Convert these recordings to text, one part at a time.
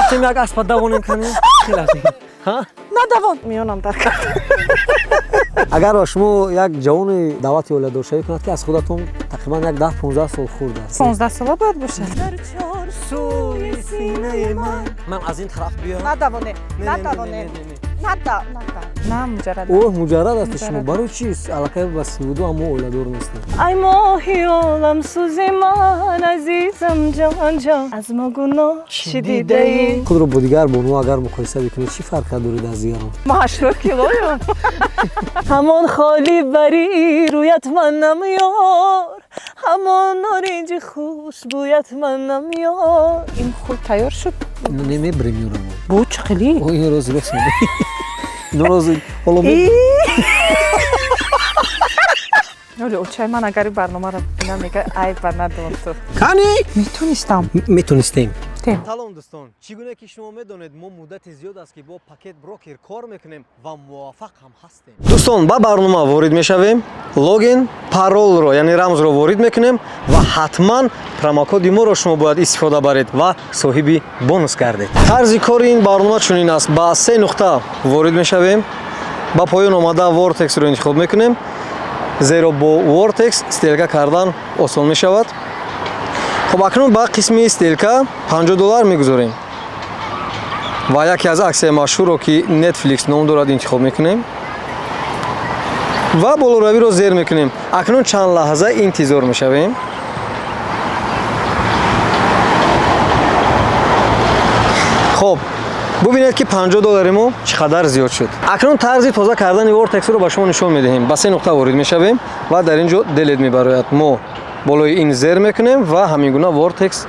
رفتیم یک اسب دوونیم کنیم خیلی ها ندوان میانم در کرد. اگر شما یک جوان دعوت اولاد شوی کند که از خودتون تقریبا یک 10-15 سال خورده است 15 ساله باید باشه. سوی سینه من از این طرف بیام ندوانه ندوانه نه مجرد اوه مجرد است شما برای چیست علاقه به سیودو اما اولادور نیستید ای ماهی عالم سوز من عزیزم جان جان از ما گناه چی دیده ای خود رو با دیگر بانو اگر مقایسه بکنید چی فرق دارید از دیگران ما 80 کیلویم همان خالی بری رویت من نمیار همان نارنج خوش بویت من نمیار این خود تیار شد نمیبریم یورو بو چقلی او این روز رسید این روز حالا ولی اوچای من اگر برنامه را ببینم میگه ای ندارم تو کنی میتونستیم سلام دوستان چگونه که شما میدونید ما مدت زیاد است که با پاکت بروکر کار میکنیم و موفق هم هستیم دوستان با برنامه وارد میشویم لوگین парол رو یعنی رمز رو وارد میکنیم و حتما پروموکد ما رو شما باید استفاده برید و صاحب بونوس گردید طرز کار این برنامه چنین است با 3 نقطه وارد میشویم با پایان اومده ورتکس رو انتخاب میکنیم زیرا با ورتکس استیلکا کردن آسان میشود خب اکنون با قسمی استیلکا $50 میگذاریم و یکی از عکس مشهور رو که نتفلیکس نام دارد انتخاب میکنیم و بالاروی رو زیر میکنیم اکنون چند لحظه انتظار میشویم خب ببینید که $50 ما چقدر زیاد شد اکنون طرز تازه کردن ورتکس رو به شما نشون میدهیم با 3 نقطه وارد میشویم و در اینجا دلیت میبراید ما بالای این زیر میکنیم و همین گونه ورتکس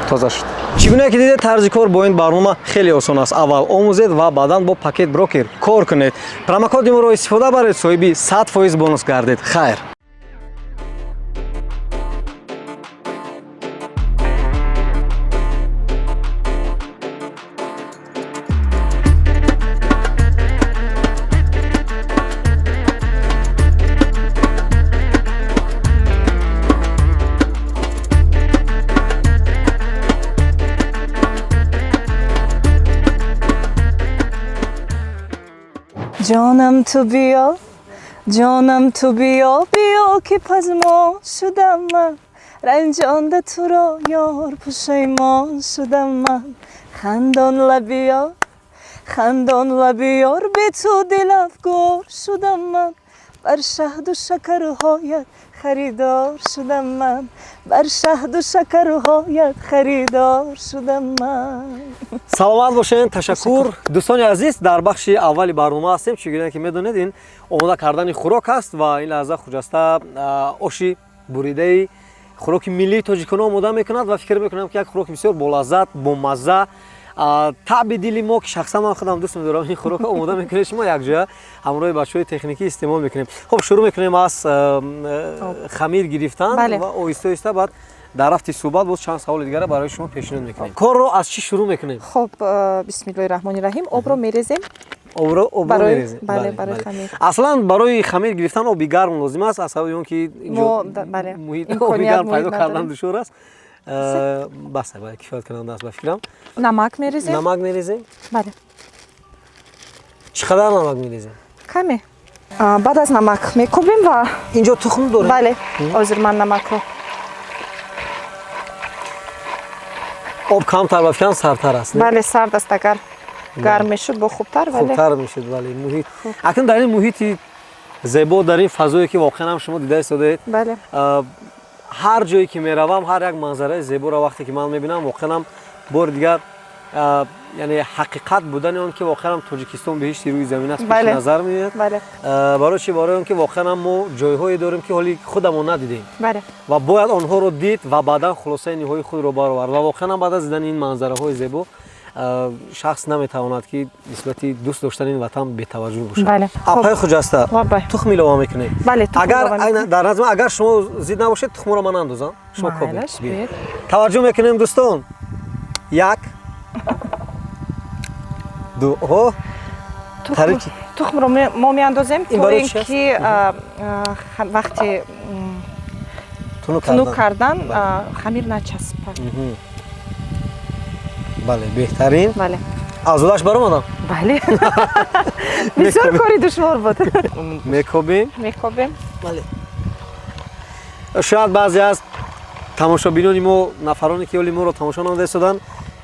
تازه شد چگونه که دیدید طرز کار با این برنامه خیلی آسان است اول آموزید و بعدا با پاکت بروکر کار کنید پروموکد ما رو استفاده برید صاحب 100% بونوس گردید خیر جانم تو بیا که پزما شدم من رنجانده تو را یار پشیمان شدم من خندان لبیار به تو دل افگار شدم من بر شهد و شکرهایت خریدار شدم من بر شهد و شکرهایت خریدار شدم من سلامت باشین تشکر دوستان عزیز در بخش اولی برنامه هستیم چگونه که میدونید این آماده کردن خوراک است و این لحظه خجسته آشی بریده خوراک ملی تاجیکان آماده میکند و فکر میکنم که یک خوراک بسیار بولذت با مزه طعم دلی ما که شخصا من خودم دوست می‌دارم این خوراک آماده میکنیم شما یک جا همراه بچهای تکنیکی استعمال میکنیم خب شروع میکنیم از خمیر گرفتن بله. و آهسته بعد در رفت صحبت بود چند سوال دیگه برای شما پیشنهاد میکنیم کار رو از چی شروع میکنیم خب بسم الله الرحمن الرحیم آب رو میریزیم آب رو میریزیم برای خمیر اصلا برای خمیر گرفتن آب گرم لازم است از سبب اینکه اینجا محیط آب گرم پیدا کردن دشوار است بس باید کفایت کننده است بفکرم نمک میریزیم بله چقدر نمک میریزیم کمی بعد از نمک میکوبیم و اینجا تخم داره بله حاضر من نمک رو آب کمتر بفکرم سردتر است بله سرد است اگر گرم میشد با خوبتر میشد ولی محیط اکنون در این محیط زیبا در این فضایی که واقعا هم شما دیده استادید بله هر جایی که میروم هر یک منظره زیبا را وقتی که من میبینم واقعا هم بار دیگر یعنی حقیقت بودن اون که واقعا هم تاجیکستان بهشتی روی زمین است بله. پیش نظر میاد بله برای چی برای اون که واقعا هم ما جایهایی داریم که حالی خودمون ندیدیم بله و باید آنها رو دید و بعدا خلاصه نهایی خود رو برآورد و واقعا هم بعد از دیدن این منظره های زیبا شخص نمیتواند که نسبت دوست داشتن این وطن بی توجه باشه بله اپای خجسته تخم میلوا میکنه بله اگر در نظم اگر شما زید نباشید تخم رو من اندازم شما کوبید توجه میکنیم دوستان 1 2 تخم رو ما میاندازیم تا اینکه وقتی تنو کردن خمیر نچسبه бале, беҳтарин. бале азудаш баромадам. бале бисёр кори душвор буд. Мекобем. мекобем. бале. шояд баъзе аз тамошобинони мо, нафароне ки оли моро тамошо намуда истоданд,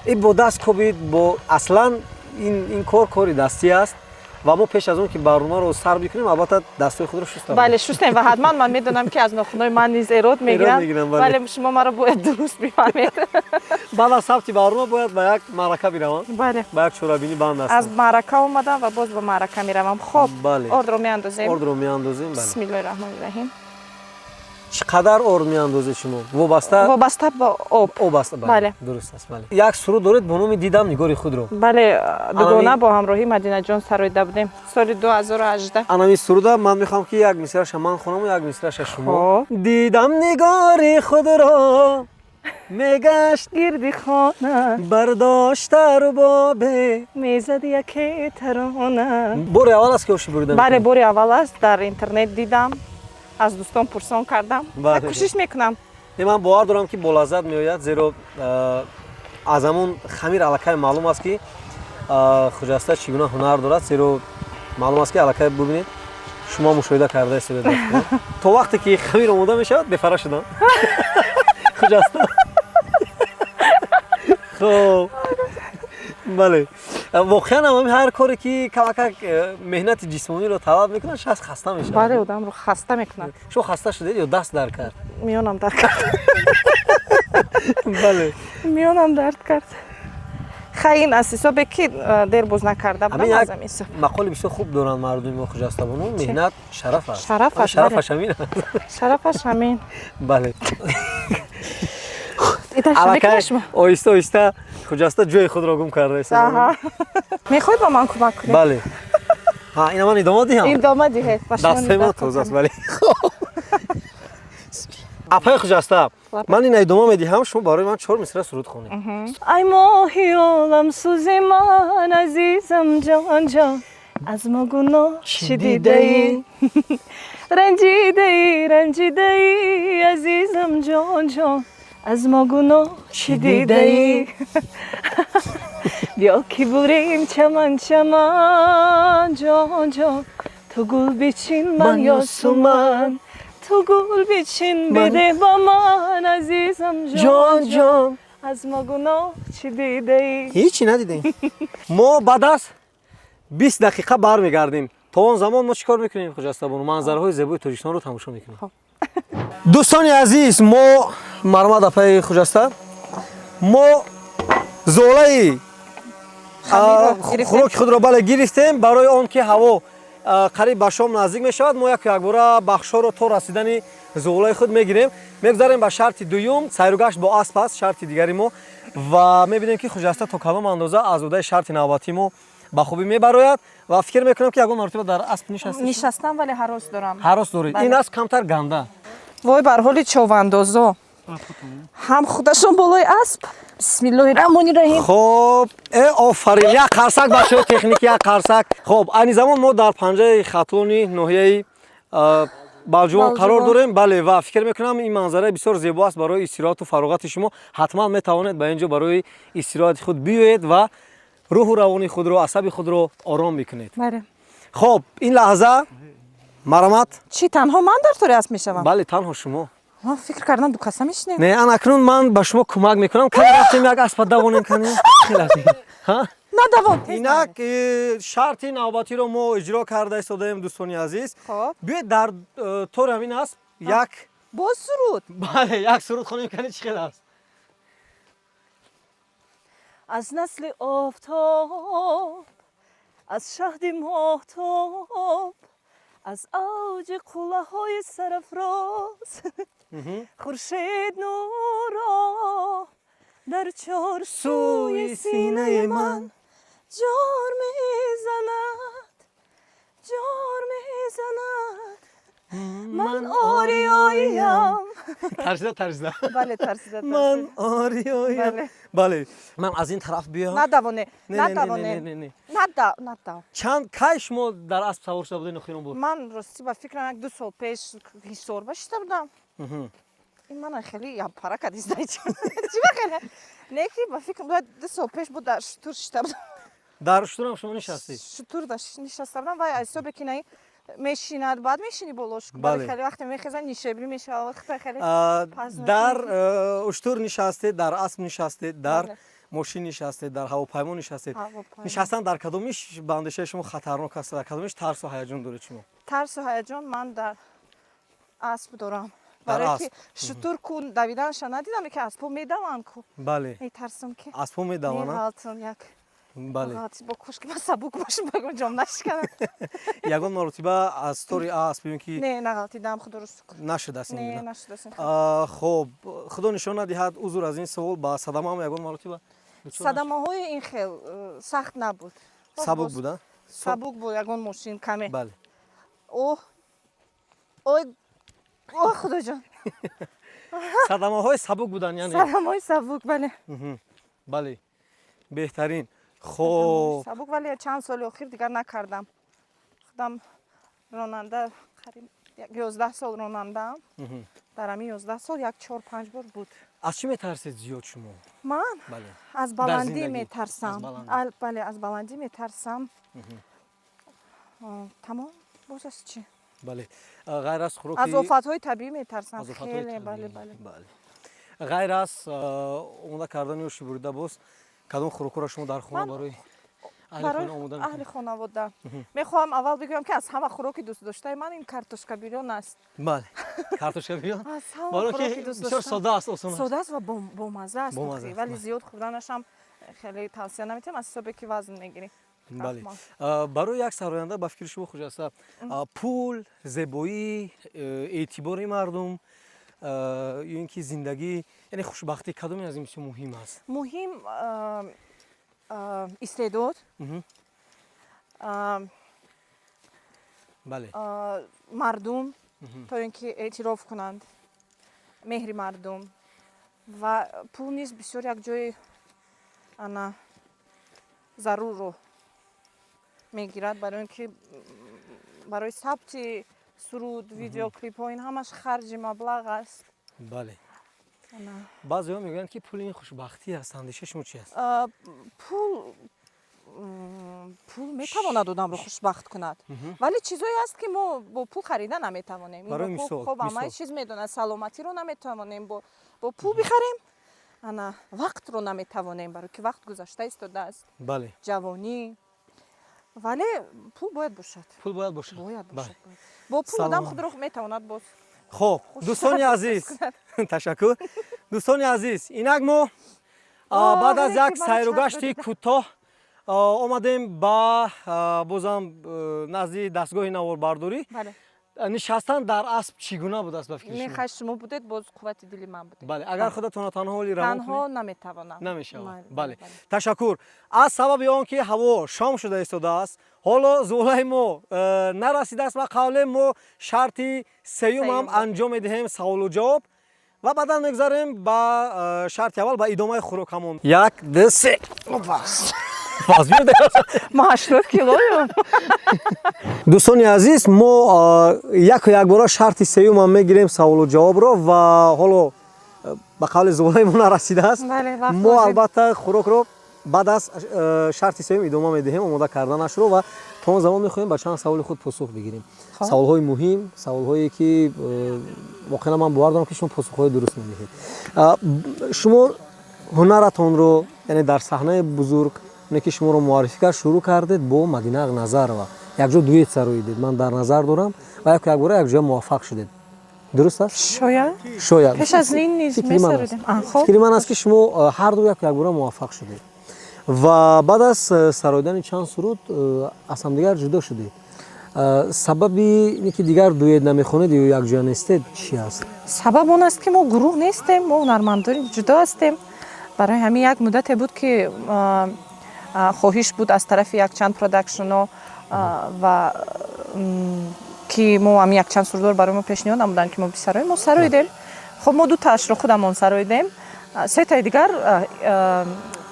ин бо даст кобид, бо аслан ин кор кори дастӣ аст ва мо пеш аз он ки барномаро сар бикунем албатта дастҳои худро шустам. бале шустем ва ҳатман ман медонам ки аз нохунои ман низ эрод мегиранд. мегиранд, бале. бале шумо маро бояд дуруст бифаҳмед. баъд аз сабти барнома бояд ба як маърака биравам. бале ба як чорабинӣ банд аз ҳастам. маърака омадам ва боз ба маърака меравам. хоб бале. ордро меандозем. ордро меандозем. бале. бисмиллоҳи роҳмони роҳим. чӣ қадар орд меандозед шумо? вобаста вобаста ба об. об аст. бале. дуруст аст. бале. як суруд доред бо номи дидам нигори худро. бале дугона бо ҳамроҳи мадинаҷон сароида будем соли 2018. анами суруда ман мехоҳам ки як мисраша ман хонам як мисраша шумо. Хоб. дидам нигори худро мегашт гирди хона бардошта рубобе. мезад яке тарона. бори аввал аст ки оши бурида бале бори аввал аст дар интернет дидам, аз дӯстон пурсон кардам. Бале. кӯшиш мекунам. ман бовар дорам ки болаззат меояд, зеро аз ҳамон хамир аллакай маълум аст ки хуҷаста чӣ гуна ҳунар дорад, зеро маълум аст ки аллакай бубинед шумо мушоҳида карда истед. то вақте ки хамир омода мешавад бефара шудам. хуҷаста. хоб бале. воқеан ҳам ҳар коре ки камакак меҳнати ҷисмониро талаб мекунад шахс хаста мешавад. бале одамро хаста мекунад. шумо хаста шудед ё даст дард кард? миёнам дард кард. бале. миёнам дард кард. хаин аз ҳисобе ки дер боз накарда будам аз ҳамин ҳисоб. мақоли бисёр хуб доранд мардуми мо хуҷастабонон. меҳнат шараф аст. Шараф аст, шарафаш ҳамин аст. шарафаш ҳамин. бале. аллакай оҳиста оҳиста хуҷаста ҷои худро гум карда истед. мехоҳед ба ман кӯмак кунед? бале. ина ман идома диҳам. идома диҳед. дастаи ман тоза аст. бале. апаи хуҷаста, ман ина идома медиҳам, шумо барои ман 4 мисра суруд хонед. ай моҳи олам сӯзи ман азизам ҷон ҷон аз мо гуноҳ чӣ дидаӣ ранҷидаӣ ранҷидаӣ азизам ҷон ҷон аз мо гуноҳ чӣ дидаӣ биё ки бурем чаман чаман ҷон ҷон ту гул бичин ман ё суман ту гул бичин биде ба ман азизам ҷон ҷон аз мо гуноҳ чӣ дидаӣ. ҳичи надидем. мо баъд аз 20 дақиқа бармегардем. то он замон мо чӣ кор мекунем хуҷастабон? манзараҳои зебои тоҷикистонро тамошо мекунем. дӯстони азиз, мо мармад апаи хуҷаста, мо золаи хӯроки худро бале гирифтем. барои он ки ҳаво қариб ба шом наздик мешавад, мо якбора бахшҳоро то расидани золаи худ мегирем. мегузарем ба шарти дуюм. сайругашт бо асп аст шарти дигари мо ва мебинем ки хуҷаста то кадом андоза азодаи шарти навбатии мо ба хубӣ мебарояд ва фикр мекунам ки ягон мартиба дар асп нишастам вале ҳарос дорам. ҳарос доред. ин аст камтар ганда. вой бар ҳоли човандозо ҳам худашон болои асп. бисмиллоҳи раҳмони раҳим. хоб офарин, як қарсак бачаҳои техники, як қарсак. хоб айни замон мо дар панҷаи хатлони ноҳияи балҷувон қарор дорем. бале ва фикр мекунам ин манзараи бисёр зебо аст барои истироҳату фароғати шумо. ҳатман метавонед ба ин ҷо барои истироҳати худ биёед ва рӯҳу равони худро, асаби худро ором бикунед. хоб ин лаҳза марамат. чӣ танҳо ман дар тори асп мешавам? бале танҳо шумо. ман фикр кардам ду каса мешинем. не анакнун ман ба шумо кӯмак мекунам. кани рафтем як аспа давонем канем. надавон инак шарти навбатиро мо иҷро карда истодаем. дӯстони азиз, биёед дар тори ҳамин асп як боз суруд. бале як суруд хонем канем. чӣ қадар аст? аз насли офтоб аз шаҳди моҳтоб аз авҷи қуллаҳои сарафроз хуршед нуро дар чорсуи синаи ман ҷор мезанад ҷор мезанад ман ориёям. тарзида. бале тарзида. ман ориёям. бале ман аз ин тараф биём. надавоне. не. надав. чанд кай шумо дар асп савор шуда будед нохирон буд? ман рости ба фикрам 1-2 сол пеш ҳисор ба шида будам. این من خیلی یا پارا کدیز دایچ چی بخره نکی با فکر بود دو سال پیش بود در شطور شتاب дар шутурам шумо нишастед? شطور داشت نشسته بودم و از صبح که نه میشیند بعد میشینی بالاش بله. خیلی وقت میخزن نیشبری میشه وقت خیلی дар уштур нишастед, дар асп нишастед, дар بله. мошин нишастед, дар ҳавопаймо нишастед. هواپیما. нишастан дар кадомиш ба андешаи шумо хатарнок аст, дар кадомиш тарсу ҳаяҷон доред шумо? ترس و هیجان من در اسب دارم در برای اسب. که شطور کن دویدنش ندیدم که اسبو میدوان کو бале میترسم که аспҳо медавонанд? میغلطم یک бале غلطی با کش که من سبک باشم بگم جام نشکنم ягон маротиба аз тори асп бибин ки نه نغلطیدم خود درست کن нашудааст ин نه гуна. نشدستم хоб худо нишон надиҳад узр аз ин savol ба садамаам ягон маротиба صدمه های این خیلی سخت набуд сабук буда? سبک بود یگون ماشین کمه бале اوه اوه خدا جان садамаҳои сабук буданд яъне? صدمه های سبک بله бале беҳтарин. хоб سبک ولی چند سال اخیر دیگر نکردم خودم راننده قریب 11 سال راننده در همین 11 سال یک 4-5 بار بود аз чӣ метарсед зиёд шумо? من бале از در بلندی زندگی. میترسم از بلندی. بله از بلندی میترسم تمام باز از چی бале ғайр аз хуроки از آفت‌های طبیعی میترسم аз офатҳои خیلی табиӣ. بله بله бале ғайр аз омода кардани оши бурида боз кадом хӯрокҳоро шумо дар хона من барои аҳли برای хона омода اهل мекунед? خانواده میخوام اول بگم که از همه خوراکی دوست داشته من این کارتوشکا بیرون است бале картошка биён از همه баро خوراکی ки دوست бисёр داشتم сода аст осон аст. ساده است و با مزه است با مزه بخوری. است، ولی بله. زیاد خوردنش هم خیلی توصیه نمیتونم از صبح که وزن میگیری бале барои як сароянда ба фикри шумо хуш аст пул зебоӣ эътибори мардум ё ин ки зиндагӣ яъне хушбахтӣ кадоме аз ин бисёр муҳим аст? مهم استعداد бале مردم تا اینکه اعتراف کنند مهر مردم و پول نیز بسیار یک جای انا ضرور رو میگیرد برای اینکه برای ثبت سرود ویدیو کلیپ ها این همش خرج مبلغ است бале انا баъзеҳо мегӯянд ки пул ин хушбахтӣ аст. андешаи шумо чӣ аст? پول میتواند آدم رو خوشبخت کند ولی چیزایی هست که ما با پول خریدن نمیتوانیم برای مثال، خب همه مثال. چیز میدونه سلامتی رو نمیتوانیم با پول بخریم انا وقت رو نمیتوانیم برای که وقت گذشته ایستاده است бале جوانی ولی پول باید باشد пул бояд бошад. باید бале باشد با پول آدم سلام. خود رو میتواند باز хоб дӯстони азиз ташаккур дӯстони азиз инак мо баъд аз як сайругашти кӯтоҳ омадем ба бозам назди дастгоҳи наворбардорӣ. بله нишастан дар асп чӣ гуна будааст ба фикри шумо? میخواید شما بودید باز قوت دلی من بودید бале агар худатонро танҳо оли равон кунед تنها نمیتوانم намешавад. بله، бале بله. ташаккур. аз сабаби он ки ҳаво шом шуда истодааст ҳоло зулаи мо нарасидааст ва қавле мо шарти сеюмам سیوم. анҷом медиҳем саволу ҷавоб ва баъдан мегзарем ба шарти аввал ба идомаи хӯрокамон. 1 2 3 80 килоем дӯстони азиз мо яку якбора шарти сеюмам мегирем саволу ҷавобро ва ҳоло ба қавли зулаи мо нарасидааст. بله وقت мо لازم. албатта хӯрокро баъд аз шарти сеюм идома медиҳем омода карданашро ва то он замон мехоҳем ба чанд саволи худ посух бигирем. саволҳои муҳим, саволҳое ки воқеан ман бовар дорам ки шумо посухҳои дуруст медиҳед. шумо ҳунаратонро яъне дар саҳнаи бузург оне ки шуморо муаррифӣ кард шурӯъ кардед бо Мадина Ақназарова. якҷо дуэт сароидед. ман дар назар дорам ва якбора якҷоя муваффақ шудед. дуруст аст? شاید шояд. پیش از این نیز فکری من می‌سرودیم. است. خب фикри ман аст ки шумо ҳарду якбора муваффақ шудед ва баъд аз сароидани чанд суруд аз ҳамдигар ҷудо шудед. сабаби ине ки дигар дуэт намехонед ё якҷоя нестед чӣ аст? سبب اون است که ما گروه نیستیم ما هنرمندان جدا هستیم برای همین یک مدتی بود که خواهش بود از طرف یک چند پروداکشن ها و که ما هم یک چند سردار برای ما پیشنهاد نمودن که ما بسراییم ما سراییدیم. خب ما دو تاش رو خودمون سراییدیم. سه تا دیگر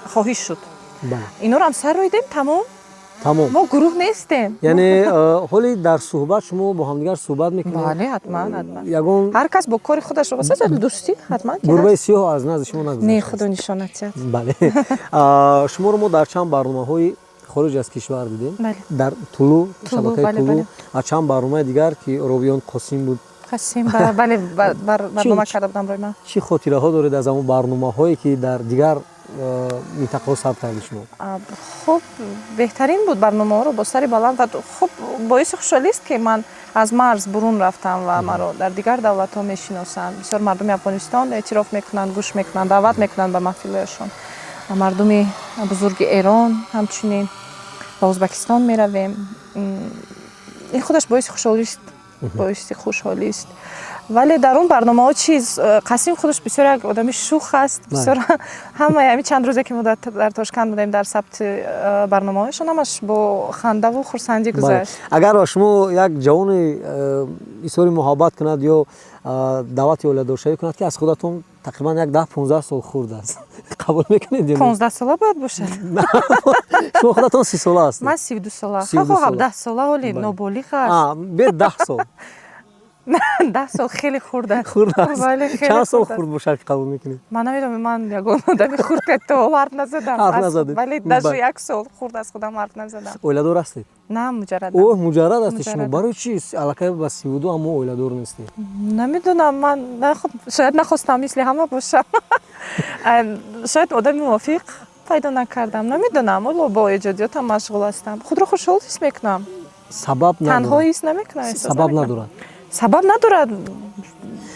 خواهش شد. بله. اینا رو هم سراییدیم تمام тамом. мо гурӯҳ нестем. яъне ҳоли дар суҳбат шумо бо ҳамдигар суҳбат мекунед? бале ҳатман ягон ҳар кас бо кори худаш робаста дӯстӣ ҳатман гурбаи сиёҳ аз назди шумо нагузашт? не худо нишонат диҳад. бале шуморо мо дар чанд барномаҳои хориҷ аз кишвар дидем. Бале. дар Тулу, Тулу, шабакаи бале, Тулу бале. ва чанд барномаи дигар ки Робиён Қосим буд. қасим бале барнома карда будам рои ман. чӣ хотираҳо доред аз ҳамон барномаҳое ки дар дигар минтақаҳо сабт кардед шумо? хуб беҳтарин буд барномаҳоро бо сари баланд ва хуб боиси хушҳолист ки ман аз марз бурун рафтам ва маро дар дигар давлатҳо мешиносанд. Бисёр мардуми Афғонистон эътироф мекунанд, гӯш мекунанд, даъват мекунанд ба маҳфилҳояшон. ва мардуми бузурги Эрон ҳамчунин ба Узбекистон меравем. ин худаш боиси хушҳолист. боиси хушҳолист. вале дар он барномаҳо чиз Қасим худаш бисёр як одами шух аст. бисёр ҳамаи ҳамин чанд рӯзе ки мо дар Тошканд будем дар сабти барномаҳояшон ҳамаш бо хандаву хурсандӣ гузашт. агар шумо як ҷавоне изҳори муҳаббат кунад ё даъвати оиладоршавӣ кунад ки аз худатон тақрибан як 10-15 сол хурд аст, қабул мекунед ё не? 15 сола бояд бошад. шумо худатон 30 сола ҳастед? ман 32 сола. 32 сола. 17 сола оли ноболиғ аст. бе 10 сол. 10 сол хеле хурд аст. хурд аст. Бале, хеле чанд сол хурд аст. хурд бошад ки қабул мекунед? ман намедонам ман ягон одами хурд ки то ҳарф назадам. ҳарф назадед? вале даже як сол хурд аз худам ҳарф назадам. оиладор ҳастед? на муҷаррадам. оҳ муҷаррад ҳастед шумо. Муҷаррадам. барои чӣ аллакай ба 32 аммо оиладор нестед? намедонам ман шояд нахостам мисли ҳама бошам. шояд одами мувофиқ пайдо накардам. намедонам оло бо эҷодиётам машғул ҳастам. худро хушҳол ҳис мекунам. сабаб танҳо надорад? ҳис намекунам. сабаб надорад? сабаб надорад.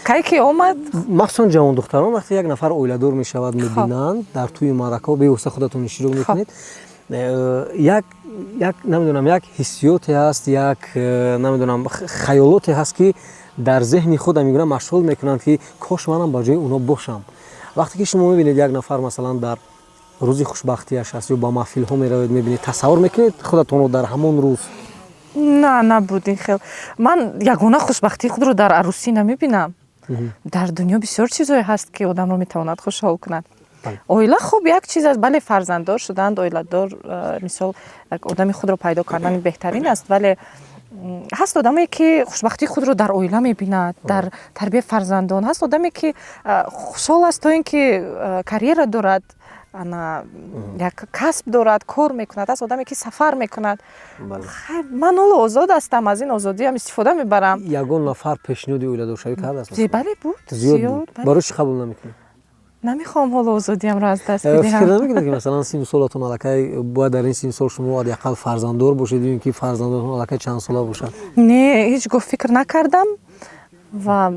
кай ки омад. махсусан ҷавондухтарон вақте як нафар оиладор мешавад мебинанд дар тӯи маърака бевосита худатон иштирок мекунед, як намедонам як ҳиссиёте ҳаст, як намедонам хаёлоте ҳаст ки дар зеҳни худам мегӯям машғул мекунанд ки кош манам ба ҷои оно бошам. вақте ки шумо мебинед як нафар масалан дар рӯзи хушбахтиаш аст ё ба маҳфилҳо меравед мебинед, тасаввур мекунед худатонро дар ҳамон рӯз? набуд ин хел. ман ягона хушбахтии худро дар арӯсӣ намебинам. дар дунё бисёр чизое ҳаст ки одамро метавонад хушҳол кунад. оила хуб як чиз аст. бале фарзанддор шуданд, оиладор мисол як одами худро пайдо кардани беҳтарин аст, вале ҳаст одаме ки хушбахтии худро дар оила мебинад, дар тарбияи фарзандон. ҳаст одаме ки хушҳол аст то ин ки карьера дорад, як касб дорад, кор мекунад. ҳаст одаме ки сафар мекунад. ман оло озод ҳастам, аз ин озодиам истифода мебарам. ягон нафар пешниҳоди оиладоршавӣ кардааст? бале буд. зиёд буд. барои чӣ қабул намекунед? намехоҳам ҳоло озодиамро аз даст фикр бидиҳам. намекунед ки масалан сину солатон аллакай бояд дар ин син сол шумо ҳадақал фарзанддор бошед ё ин ки фарзандатон аллакай чанд сола бошад? не ҳеҷ гоҳ фикр накардам ва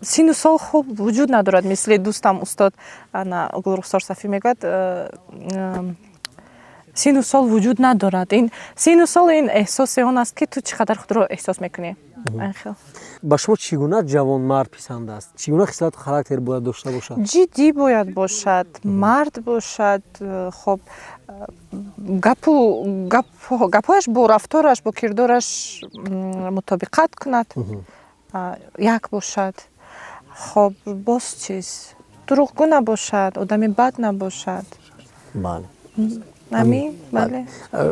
сину сол хуб вуҷуд надорад. мисли дӯстам устод Гулрухсор Сафӣ мегӯяд сину сол вуҷуд надорад. ин сину сол ин эҳсоси он аст ки ту чӣ қадар худро эҳсос мекунӣ. ба шумо чӣ гуна ҷавонмард писанд аст? Чӣ гуна хислату характер бояд дошта бошад? ҷиддӣ бояд бошад, мард бошад. хоб гапҳояш бо рафтораш, бо кирдораш мутобиқат кунад. як бошад. хоб боз чиз дурӯғгӯ набошад, одами бад набошад. бале. амин. бале.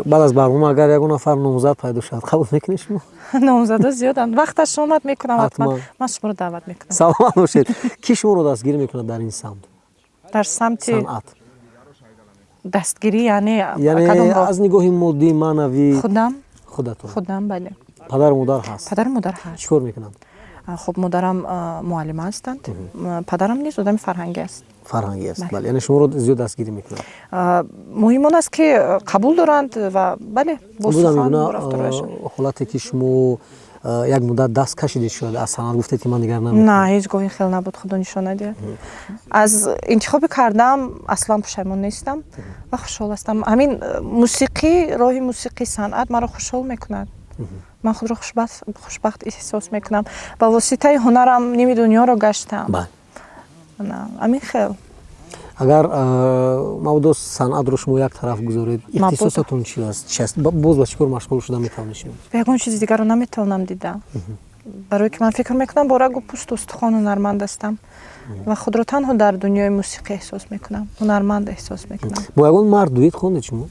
баъд аз барнома агар ягон нафар номзад пайдо шавад қабул мекунед шумо? номзада зиёданд. вақташ омад мекунам ҳатман. ман шуморо даъват мекунам. саломат бошед. ки шуморо дастгирӣ мекунад дар ин самт? дар самти санъат? дастгирӣ яъне аз нигоҳи моддӣ, маънавӣ? худатон? худам. бале. падару модар ҳаст? падару модар ҳаст. чӣ кор мекунанд? хуб модарам муаллима ҳастанд. падарам низ одами фарҳангӣ аст. фарҳангӣ аст. бале. яъне шуморо зиёд дастгирӣ мекунад? муҳим он аст ки қабул доранд ва бале бо сухан бо рафторашон. ҳолате ки шумо як муддат даст кашидед шояд аз санъат гуфтед ки ман дигар намекунам? на ҳеҷ гоҳ ин хел набуд. худо нишон надиҳад. аз интихоби кардам аслан пушаймон нестам ва хушҳол ҳастам. ҳамин мусиқӣ, роҳи мусиқӣ, санъат маро хушҳол мекунад. ман худро хушбахт эҳсос мекунам. ба воситаи ҳунарам ними дунёро гаштам. ҳамин хел. агар мабодо санъатро шумо як тараф гузоред, ихтисосатон чӣ аст? боз ба чӣ кор машғул шуда метавонед шумо? ягон чизи дигарро наметавонам дидам. барое ки ман фикр мекунам бо рагу пӯсту устухон ҳунарманд ҳастам ва худро танҳо дар дунёи мусиқӣ эҳсос мекунам. ҳунарманд эҳсос мекунам. бо ягон мард дуэт хондед шумо?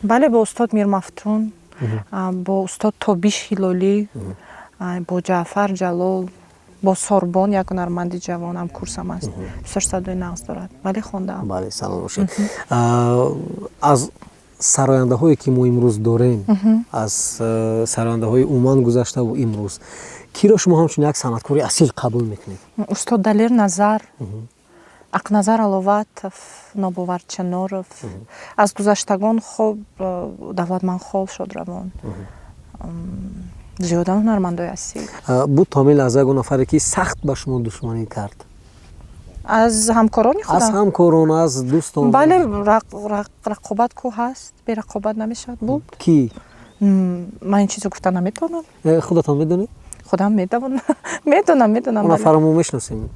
бале бо устод Мирмафтун, бо устод Тобиш Ҳилолӣ, бо Ҷаъфар Ҷалол, бо Сорбон як ҳунарманди ҷавонам курсам аст. Бисёр садои нағз дорад. Бале хондаам. бале салом бошед. Аз сарояндаҳое ки мо имрӯз дорем, аз сарояндаҳои уман гузаштаву имрӯз, киро шумо ҳамчун як санъаткори асил қабул мекунед? устод Далер Назар, Ақназар Аловатов, Нобовар Чаноров, аз гузаштагон хоб Давлатмандхол Шодравон. Зиёда ҳунармандои асил. Буд Томил аз ягон нафаре ки сахт ба шумо душманӣ кард? аз ҳамкорони аз худам ҳамкорон, аз дӯстон? бале рақобат ку ҳаст, берақобат намешавад буд. Ки? Ман ин чизо гуфта наметавонам. Худатон медонед? Худам медонам. Он нафарамо мешносем?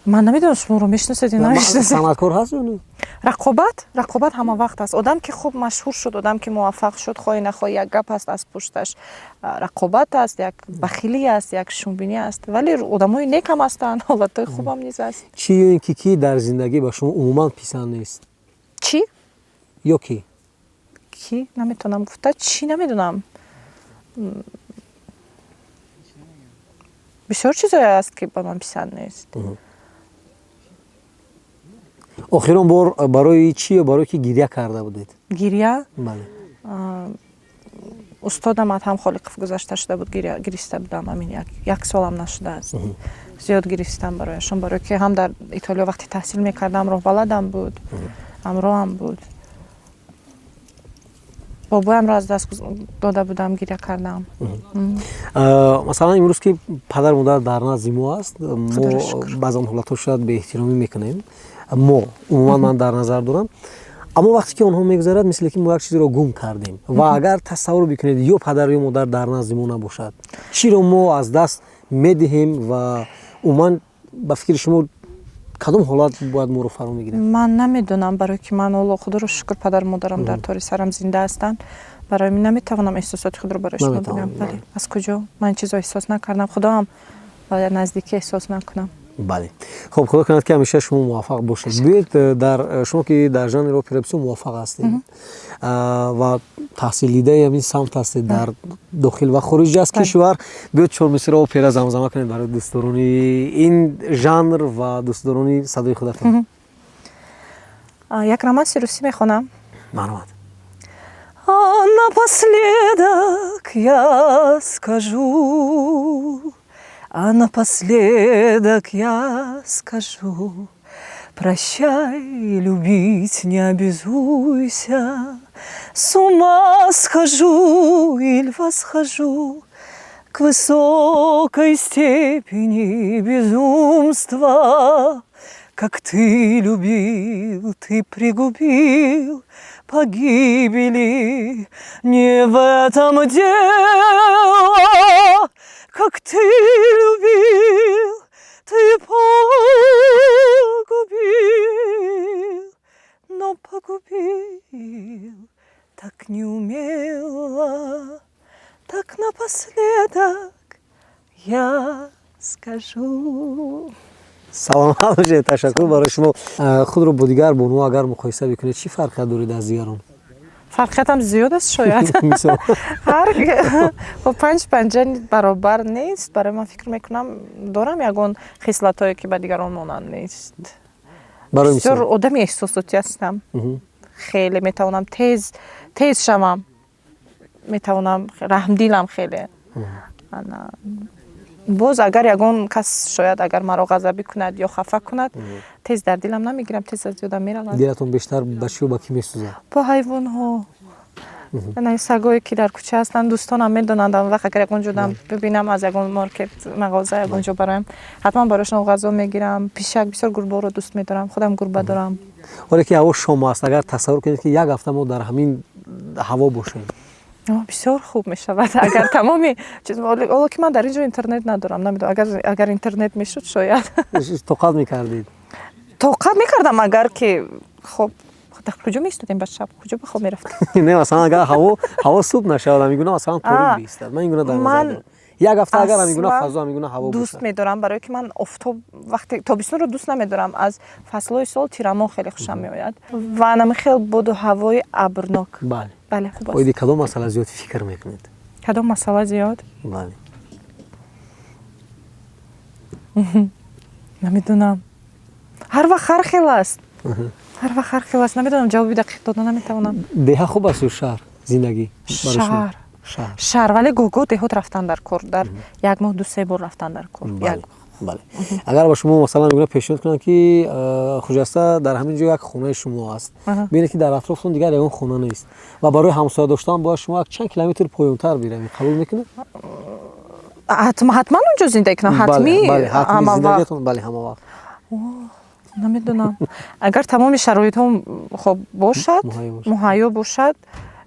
Ман намедонам шуморо мешносед ё намешносед. Санъаткор ҳаст ё не? Рақобат ҳама вақт аст. Одам ки хуб машҳур шуд, одам ки муваффақ шуд, хоҳӣ нахоҳӣ як гап аст аз пушташ. Рақобат аст, як бахилӣ аст, як шумбинӣ аст. Вале одамои нек ҳам ҳастанд, ҳолатҳои хубам низ аст. Чӣ ё ин ки дар зиндагӣ ба шумо умуман писанд нест? Чӣ? Ё ки? Ки наметавонам гуфта, чӣ намедонам. Бисёр чизое аст ки ба ман писанд нест. охирон бор барои чӣ ё барое ки гирья карда будед? Гирья? Бале. устодам Адҳам Холиқов гузашта шуда буд, гириста будам, ҳамин як солам нашудааст. Зиёд гиристам барояшон, барое ки ҳам дар Итолиё вақте таҳсил мекардам, роҳбаладам буд, ҳамроҳам буд. бобоямро аз даст дода будам, гирья кардам. Масалан имрӯз ки падар модар дар назди мо аст, мо баъзан ҳолатҳо шояд беэҳтиромӣ мекунем, мо умуман ман дар назар дорам, аммо вақте ки онҳо мегузарад мисли ки мо як чизеро гум кардем ва агар тасаввур бикунед ё падар ё модар дар назди мо набошад, чиро мо аз даст медиҳем ва умуман ба фикри шумо кадом ҳолат бояд моро фаро мегирад? Ман намедонам, барое ки ман Алло худоро шукр падару модарам дар тори сарам зинда ҳастанд. Барои мин наметавонам эҳсосоти худро барои шумо бигӯям. Бале, аз куҷо ман чизо эҳсос накардам, худоам бояд наздикӣ эҳсос накунам. Бале. Хуб, худо кунад ки ҳамеша шумо муваффақ бошед. Биёед дар шумо ки дар жанри оператсион муваффақ ҳастед ва таҳсилдидаи ҳамин самт ҳастед дар дохил ва хориҷ аз кишвар, биёед чормисра опера замзама кунед барои дӯстдорони ин жанр ва дӯстдорони садои худатон. Як романси русӣ мехонам. Марҳамат. Напоследок я скажу, напоследок я скажу: прощай, любить не обязуйся. С ума схожу или восхожу к высокой степени безумства. Как ты любил, ты пригубил погибели. Не в этом дело. Как ты любил, ты погубил, но погубил так неумело, так напоследок я скажу. Саломат бошед, ташаккур барои шумо. Худро бо дигар бонуҳо агар муқоиса бикунед, чӣ фарқият доред аз дигарон? Фарқиятам зиёд аст шояд. Панҷ панҷа баробар нест. Барои ман фикр мекунам дорам ягон хислатое ки ба дигарон монанд нест. Бисёр одами эҳсосотӣ ҳастам. Хеле метавонам тез шавам. Метавонам раҳмдилам хеле. боз агар ягон кас шояд агар маро ғазабӣ кунад ё хафа кунад, тез дар дилам намегирам, тез аз ёдам меравад. Дилатон бештар ба чӣ ба кӣ месӯзад? Ба ҳайвонҳо. сагое ки дар кӯча ҳастанд, дӯстонам медонанд, вақт агар ягон ҷо бибинам аз ягон маркет, мағоза ягон ҷо бароям, ҳатман барошон ғазо мегирам. Пишак, бисёр гурбаро дӯст медорам, худам гурба дорам. Оле ки ҳаво шом аст, агар тасаввур кунед ки як ҳафта мо дар ҳамин ҳаво бошем, бисёр хуб мешавад. Агар тамоми чиз, оло ки ман дар ин ҷо интернет надорам, намедонам, агар интернет мешуд шояд тоқат мекардед? Тоқат мекардам, агар ки хоб дар куҷо меистодем ба шаб, куҷо ба хоб мерафтем? Не, масалан агар ҳаво субҳ нашавад, мегӯям масалан торик биистад. Ман ин гуна дар назар дорам. یک هفته اگر اصلا همین گونه فضا همین گونه هوا دوست باشه. می‌دارم برای که من آفتاب وقتی تابستون رو دوست نمی‌دارم. از فصل‌های سال تیرماه خیلی خوشم میاد و نمی خیلی باد و هوای ابرناک. بله. بله خوب است. اویدی کدام مسئله زیاد فکر میکنید؟ کدام مسئله زیاد؟ بله. نمیدونم. هر وقت هر خیلی است. هر وقت هر خیلی است. نمیدونم جوابی دقیق دادن نمیتونم. ده خوب است و شهر زندگی برای شما؟ شهر. شهر. شهر ولی گوگو دهات رفتن در کار در یک ماه 2-3 بار رفتن در کار. بله. بله. اگر با شما مثلا میگم پیشنهاد کنم که خجسته در همین جا یک خونه شما است. ببینید که در اطرافتون دیگر اون خونه نیست و برای همسایه داشتن با شما چند کیلومتر پایین‌تر بریم. قبول میکنید؟ حتما اونجا زندگی کنم. حتمی. بله حتمی زندگیتون بله همه وقت. نمیدونم. اگر تمام شرایط هم خب باشد مهیا باشد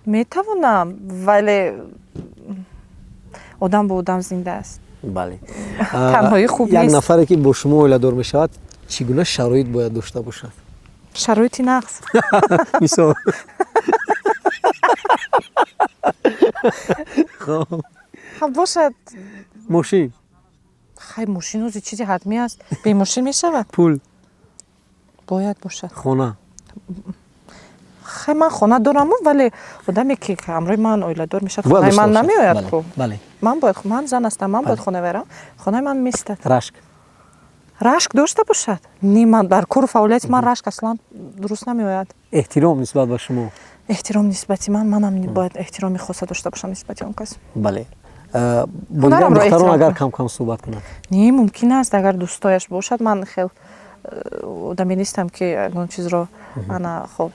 میتوانم ولی آدم با آدم زنده است. بله. تنهایی خوب یک نیست. نفری که با شما اولیدار میشود چگونه شرایط باید داشته باشد؟ شرایطی نقص. مثال خب باشد ماشین خیلی ماشین روزی چیزی حتمی است. به ماشین میشود. پول باید باشد. خانه خیلی من خانه دارم ولی آدمی که همراه من اولیدار میشد خانه من نمیآید. بله. من باید من زن هستم من باید خانه برم. خانه من میستد. رشک داشته باشد. من در کار فعالیت من رشک اصلا درست نمیآید. احترام نسبت به شما. احترام نسبتی منم باید احترامی خاص داشته باشم نسبت اون کس. بله. با دیگر دختران اگر کم صحبت کنند. نه ممکن است اگر دوستایش باشد. من خیلی آدمی نیستم که اون چیز رو انا خب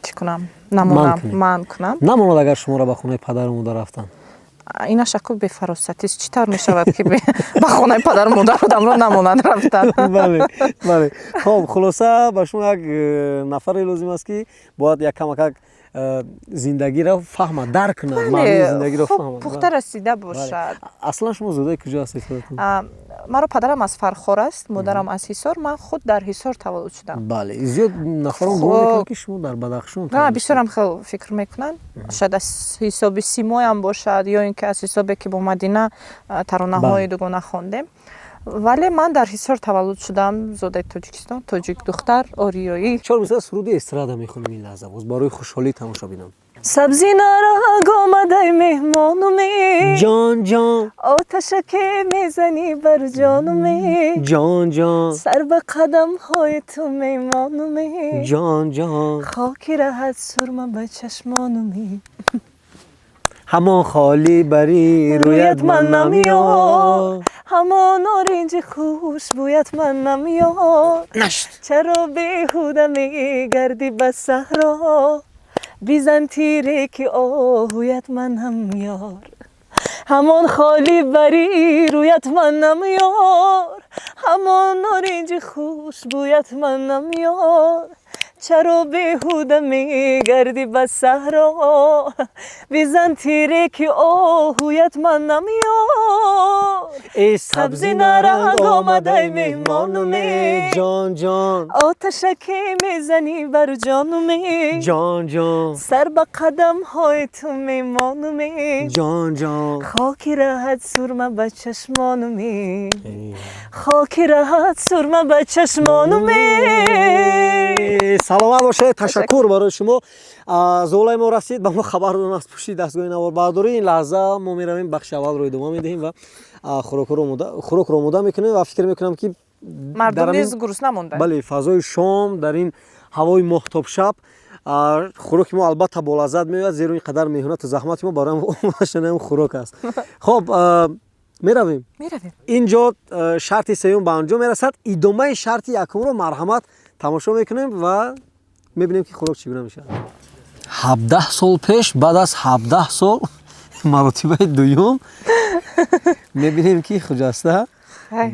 چی کنم من کنم. نماند اگر شما را به خانه پدر و مادر رفتن. اینا شکل به فراستی است. چطور می شود که به خانه پدر و مادر آدم را نماند رفتن؟ بله بله. خب خلاصه با شما یک نفر لازم است که باید یک کمک زندگی را فهمه درک کنه. معنی زندگی را فهمه. پخته رسیده باشد. اصلا شما زاده کجا هستید؟ مرا پدرم از فرخار است، مادرم از حصار. من خود در حصار تولد شدم. بله. زیاد نفران گمان میکنن که شما در بدخشان. نه بسیارم خیلی فکر میکنن. شاید از حساب سیمای هم باشد یا اینکه از حسابی که با مدینه ترانه های دوگانه خواندیم. ولی من در حصار تولد شدم. زاده تاجیکستان، تاجیک دختر آریایی. چرا مثلا سرود استرادا میخونیم این لحظه باز برای خوشحالی تماشا بینم. سبزی نارنگ آمده مهمانومی جان جان آتشکی میزنی بر جانومی جان جان سر به قدم های تو میمانومی جان جان خاکی راحت سرمه به چشمانومی همان خالی بری رویت من نمیاد همان نارنج خوش بویت من نمیاد چرا بیهوده میگردی به صحرا بیزن تیره که آهویت من هم یار همان خالی بری رویت من نمیار همان نارنج خوش بویت من نمیار چرا بیهوده میگردی به صحرا بیزن تیره که آهویت من نمیار ای سبزی نارنگ آمده میهمانومی جان جان آتشکی میزنی بر جانومی جان جان سر به قدم های تو میمانومی جان جان خاکی راحت سرمه به چشمانومی خاکی راحت سرمه به چشمانومی. سلامت باشه. تشکر برای شما. زولای ما رسید به ما خبر دادن از پشت دستگاه نواربرداری. این لحظه ما میرویم بخش اول رو ادامه میدهیم و خوراک رو آماده میکنیم و فکر میکنم که مردم نیز گرسنه مونده. بله فضای شام در این هوای ماهتاب شب خوراک ما البته بالعزت میاد زیرا این قدر مهنت و زحمت ما برای ما خوراک است. خب میرویم. اینجا شرط سوم به انجام میرسد. ادامه شرط یکم رو مرحمت تماشا میکنیم و میبینیم که خوراک چگونه میشه. 17 سال پیش بعد از 17 سال مراتبه دوم میبینیم که خجسته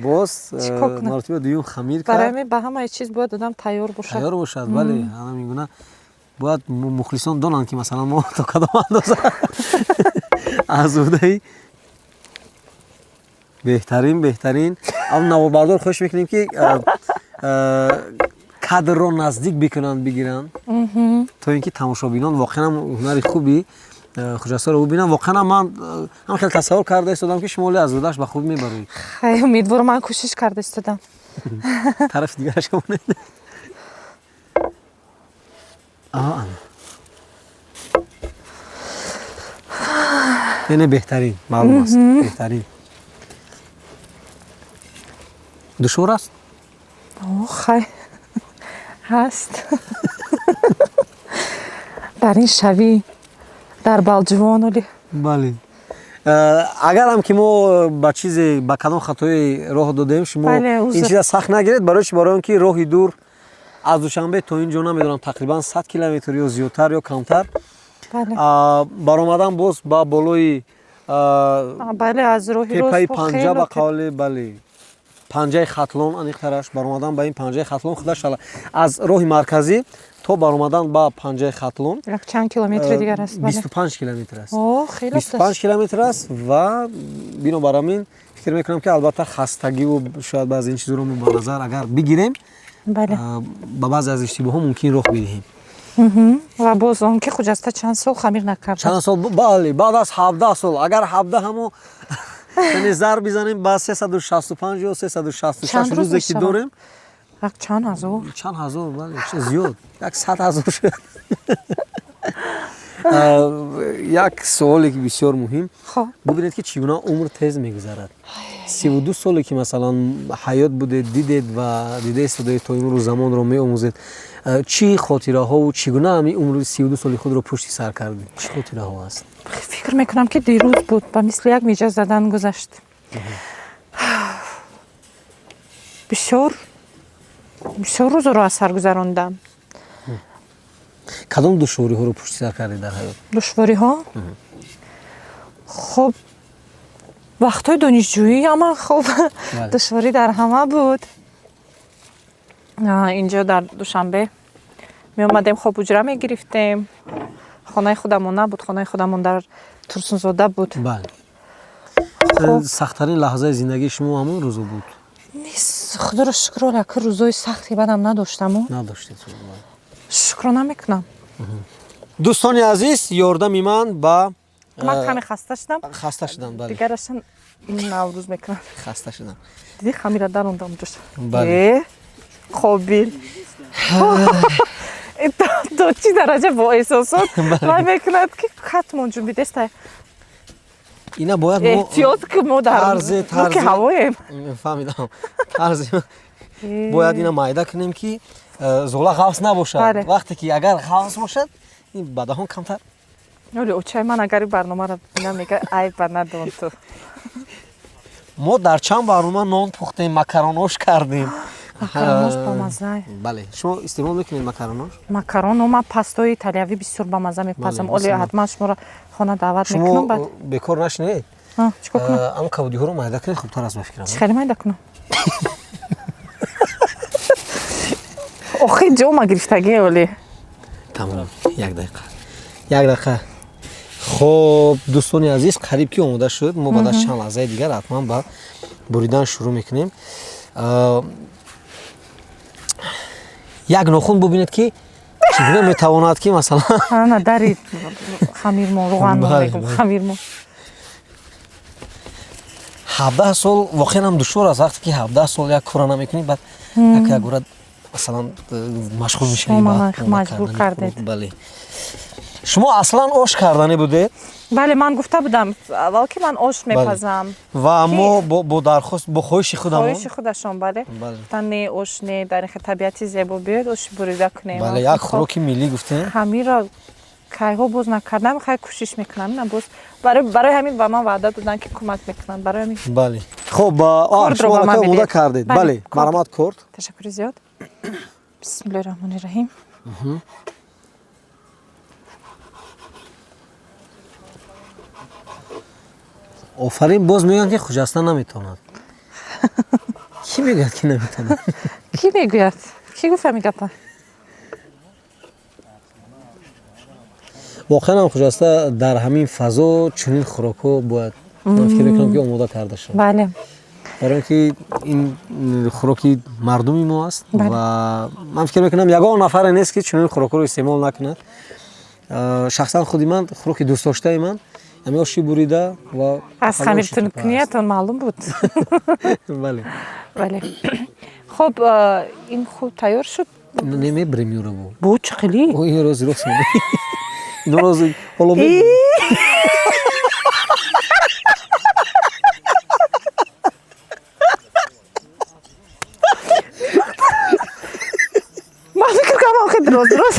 باز مراتبه دوم خمیر کرد. برای به همه چیز باید آدم تیار باشد. بله همین میگونه باید مخلصان دانند که مثلا ما تا کدام اندازه آزاده‌ای بهترین اما نواربردار خوش میکنیم که کادر رو نزدیک بکنن بگیرن تا اینکه تماشابینان واقعا هنر خوبی хуҷастаро бубинам. Воқеан ман ҳам хеле тасаввур карда истодам ки шумо аз гӯдаш ба хуб мебароед. хай умедворам, ман кӯшиш карда истодам. тарафи дигараш монед. яъне беҳтарин, маълум аст, беҳтарин. душвор аст? хай ҳаст. дар ин шавӣ дар балҷувон олӣ. бале. агарам ки мо ба чизе ба кадом хатое роҳ додем, шумо ин чиза сахт нагиред, барои чӣ? Барои он ки роҳи дур аз Душанбе то ин ҷо намедонам, тақрибан 100 километр ё зиёдтар ё камтар. баромадан боз ба болои теппаи панҷа ба қавли бале панҷаи хатлон аниқтараш баромадан ба ин панҷаи хатлон худа шала аз роҳи марказӣ то баромадан ба панҷаи хатлон чанд километри дигар аст? 25 километр аст. 25 километр аст ва бинобар амин фикр мекунам ки албатта хастагиву шояд баъзе ин чизоро мо ба назар агар бигирем, ба баъзе аз иштибоҳҳо мумкин роҳ бидиҳем. ва боз он ки хуҷаста чанд сол хамир накард? Чанд сол? Бале, баъд аз 17 сол. Агар 17 ҳамо яъне зар бизанем ба 365 ё 366 рӯзе ки дорем. Чанд ҳазор? Чанд ҳазор, бале, зиёд. 100 000 шуд. як суоле ки бисёр муҳим. Бубинед ки чӣ гуна умр тез мегузарад. 32 соле ки масалан ҳаёт будед, дидед ва дида истодед то имрӯз замонро меомӯзед. чӣ хотираҳову чӣ гуна ҳамин умри 32 соли худро пушти сар кардед? Чӣ хотираҳо аст? фикр мекунам ки дирӯз буд, ба мисли як миҷа задан гузашт. бисёр рӯзро аз сар гузарондам. кадом душвориҳоро пушти сар кардед дар ҳаёт? душвориҳо? хуб вақтҳои донишҷӯӣ ама хуб душворӣ дар ҳама буд. инҷо дар Душанбе меомадем, хоб уҷра мегирифтем. хонаи худамон набуд, хонаи худамон дар Турсунзода буд. Бале. сахттарин лаҳзаи зиндагии шумо ҳамон рӯзо буд? худоро шукр, оляки рӯзои сахти бадам надоштаму. Надоштед? шукрона мекунам. дӯстони азиз, ёрдами ман ба ман каме хаста шудам. Хаста шудам, бале. дигарашан наврӯз мекунам. Хаста шудам. диди хамира дарондам ҷош. Бале. қобил. то чӣ дараҷа бо эҳсосот вай мекунад ки катмон ҷунбидестай. ина бояд мо эҳтиёт ки мо дар ки ҳавоем. фаҳмидам. тарзи бояд ина майда кунем ки зола ғафс набошад. вақте ки агар ғафс бошад, ин ба даҳон камтар. оле очай ман агар ин барномаро бинам мега айба надон ту. мо дар чанд барнома нон пухтем, макаронош кардем. макаронош бамаза. бале, шумо истеъмол мекунед макаронош? макароно ман пастои италиявӣ бисёр бамаза мепазам. оле ҳатман шуморо хона даъват мекунам. шумо бекор нашунед? чикор кунам? ам кавдиҳоро майда кунед, хубтар аст ба фикрам. чӣ хеле майда кунам? охи ҷома гирифтагӣ оле. тамом, як дақиқа. хоб дӯстони азиз, қариб ки омода шуд. мо баъд аз чанд лаҳзаи дигар ҳатман ба буридан шурӯъ мекунем. як нохун бубинед ки чӣ гуна метавонад ки масалан дари хамирмо руғанмо мегум хамирмо 17 сол воқеан ҳам душвор аст. вақте ки 17 сол як кора намекунӣ, баъд як гура масалан машғул мешавӣ. маҷбур кардед. бале. шумо аслан ош карданӣ будед? бале, ман гуфта будам аввал ки ман ош мепазам. ва мо бо дархост бо хоҳиши худашон бале гуфтан не ош не, дар ин табиати зебо биёед ош бурида кунем. бале, як хӯроки миллӣ гуфтем. ҳамира кайҳо боз накардам, хай кӯшиш мекунам. ина боз барои ҳамин ба ман ваъда додан ки кӯмак мекунанд. барои ҳамин бале. хуб, шумо омода кардед. бале, маромад корд. ташаккури зиёд. бисмиллаҳи роҳмони раҳим. офарин. боз мегӯянд ки хуҷаста наметавонад. ки мегӯяд ки наметавонад? ки мегӯяд? ки гуфт ҳамин гапа? воқеан ҳам хуҷаста дар ҳамин фазо чунин хӯрокҳо бояд ман фикр мекунам ки омода карда шавад. бале. барои он ки ин хӯроки мардуми мо аст ва ман фикр мекунам ягон нафаре нест ки чунин хӯрокҳоро истеъмол накунад. шахсан худи ман хӯроки дӯстдоштаи ман ҳамин оши бурида ва аз хамиртун куниятон маълум буд. бале Бале. Хуб, ин хуб тайёр шуд. немебарем ёро бо Бу чӣ қилӣ? ин рози рост ин рози ҳоло Ман фикр кардам хеле дроз.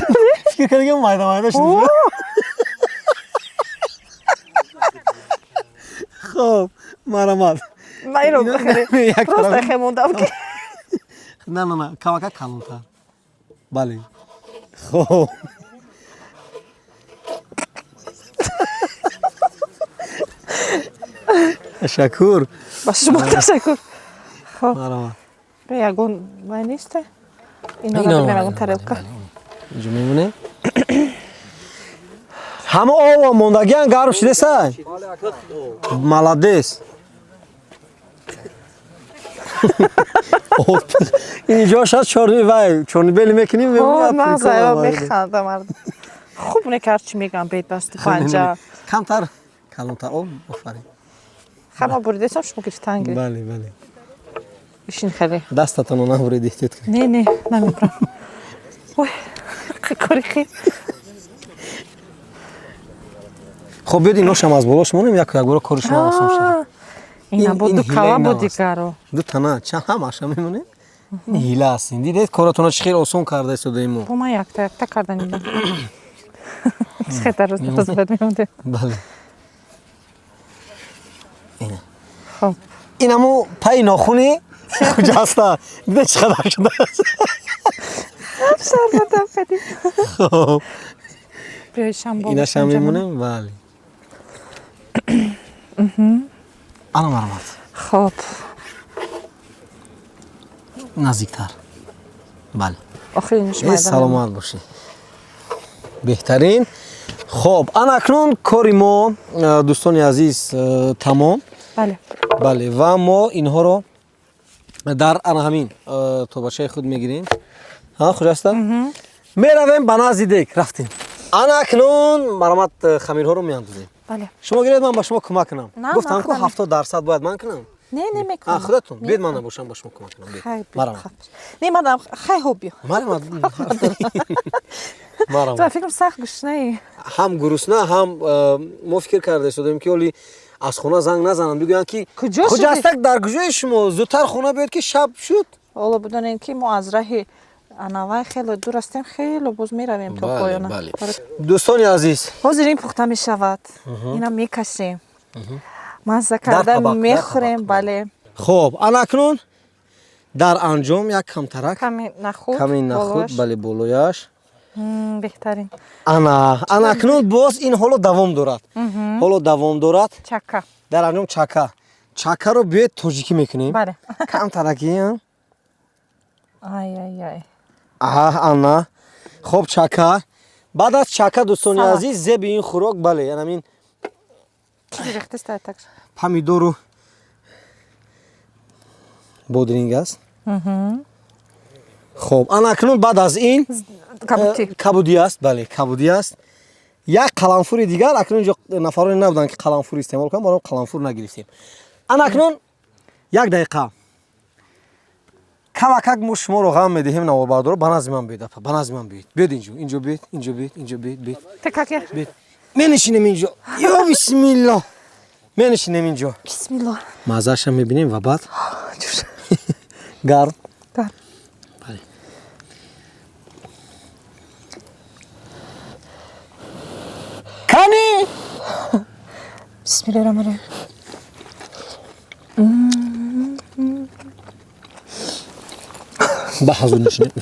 фикр кардам майда шуд. хоб марамат Ман инро хеле просто хеле мондам ки на камака калонтар бале хоб ташаккур ба шумо ташаккур. Хоб, марамат ягон вай нест? Ино набирам ягон тарелка. инҷо мемонем ҳама ова мондагиан гарм шудеса маладес инҷо шояд чорнибели мекунем Ман зайро механдам мардум. Хуб некард чӣ мегӯям бедбасти панҷа. камтар калонтар об офарин Хама буридесам шумо гирифтан гирифт. бале бале Ишин хеле. дастатонро набуред эҳтиёт кунед Не, намебурам. Ой, кори хел. хоб биёд иношам аз болош монем якбора кори шумо осон шавад Ина бо ин ду ҳилаи кала бо нав аст. дигаро. ду тана чанд ҳамаша мемонем ин ҳила аст дидед коратонро чӣ хел осон карда истодаем мо Бо ман якта кардан ина. Хета роз назбад мемонде. бале Хоб. инамо паи нохуни хуҷаста дидед чӣ қадар шудааст Шарбатам кадим. хоб Биёшам бо. инашам мемонем бале ана марамат Хоб. наздиктар бале Охиринаш майдан. саломат бошед беҳтарин хоб ана акнун кори мо дӯстони азиз тамом Бале. бале ва мо инҳоро дар ана ҳамин тобачаи худ мегирем хуҷаста меравем ба назди дег рафтем ана акнун марамат хамирҳоро меандозем Бале. шумо гиред ман ба шумо кӯмак кунам На, гуфтам ман ку худам 70% бояд ман кунам Не, мекунам. худатон бед ман набошам ба шумо кӯмак кунам Хай, марамат Не, мадам, хай хобби. марамат То марамат фикрам сахт гушнаи. ҳам гурусна ҳам мо фикр карда истодем ки оли аз хона занг назананд бигӯянд ки Куҷо шудӣ? хуҷастак дар куҷои шумо зудтар хона биёд ки шаб шуд Ҳоло бидонем ки мо аз раҳи анавай хеле дур ҳастем, хеле боз меравем то поёна. дӯстони азиз Ҳозир ин пухта мешавад. Инам мекашем. Мазза Дар карда табақ, дар мехӯрем, табақ. бале. хоб ана акнун дар анҷом як камтарак Каме нахуд. каме нахуд болош. бале болояш Беҳтарин. ана акнун боз ин ҳоло давом дорад ҳоло давом дорад Чака. дар анҷом чакаро биёед тоҷикӣ мекунем Бале. камтаракиам Ай. ана хоб чака баъд аз чака дӯстони Салат. азиз зеби ин хӯрок бале янамин Чизи рехтеста так. помидору бодринг аст хоб ана акнун баъд аз ин Кабути. кабудӣ аст бале кабудӣ аст як қаламфури дигар акнун инҷо нафароне набуданд ки қаламфур истеъмол кунанд баром қаламфур нагирифтем ана акнун як дақиқа камакак мо шуморо ғам медиҳем навобардоро ба назди ман биёед ба назди ман биёед биёед инҷо биёед Такаке. менишинем инҷо ё бисмиллоҳ менишинем инҷо Бисмиллоҳ. маззаша мебинем ва баъд гарм Гар. бале кани Бисмиллаҳир-роҳманир-роҳим. ба ҳазур нишинем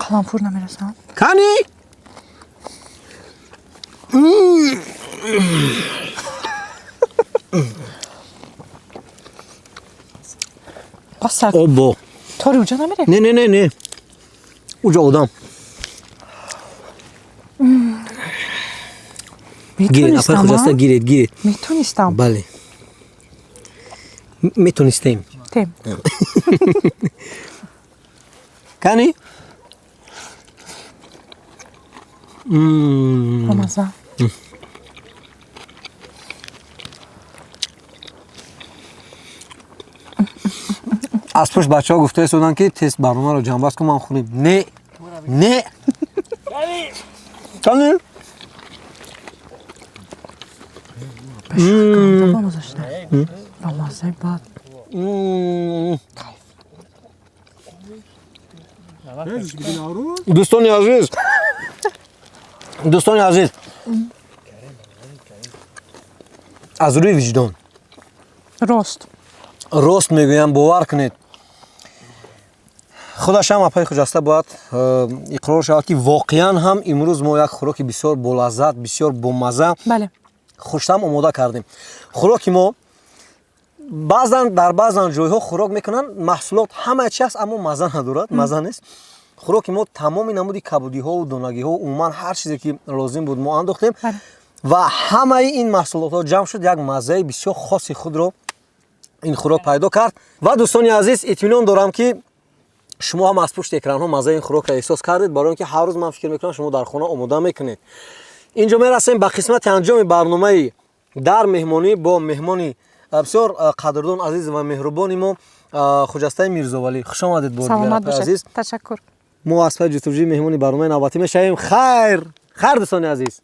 Қалампур намерасам. кани Басак. обо Тори уҷа намере? не уҷо одам гиред апай хуҷаста гиред Метонистам. бале میتونستیم تیم کنی؟ مزه از پشت بچه ها گفته بودن که تست برنامه رو جنبست کن ما خونیم. نه کنی؟ با مزه شده با مزه باد دوستان عزیز از روی وجدان راست میگویم باور کنید خودش هم اپای خجسته باید اقرار شود که واقعا هم امروز ما یک خوراک بسیار بولذت بسیار بامزه بله خوشتم آماده کردیم. خوراک ما در بعضن جایها خوراک میکنن محصولات همه چی هست اما مزه ندارد مزه نیست. خوراک ما تمام نمودی کبودی ها و دونگی ها عموما هر چیزی که لازم بود ما انداختیم و همه این محصولات ها جمع شد یک مزه بسیار خاصی خود را این خوراک پیدا کرد و دوستان عزیز اطمینان دارم که شما هم از پشت اکران ها مزه این خوراک را احساس کردید برای اینکه هر روز من فکر میکنم شما در خانه آماده میکنید. اینجا میرسیم به قسمت انجام برنامه در مهمانی با مهمانی بسیار قدردان عزیز و مهربانی ما خجسته میرزاولی. خوش آمدید سلامت بار عزیز. تشکر. ما از پای جستجوی مهمانی برنامه نوبتی میشویم. خیر دوستان عزیز.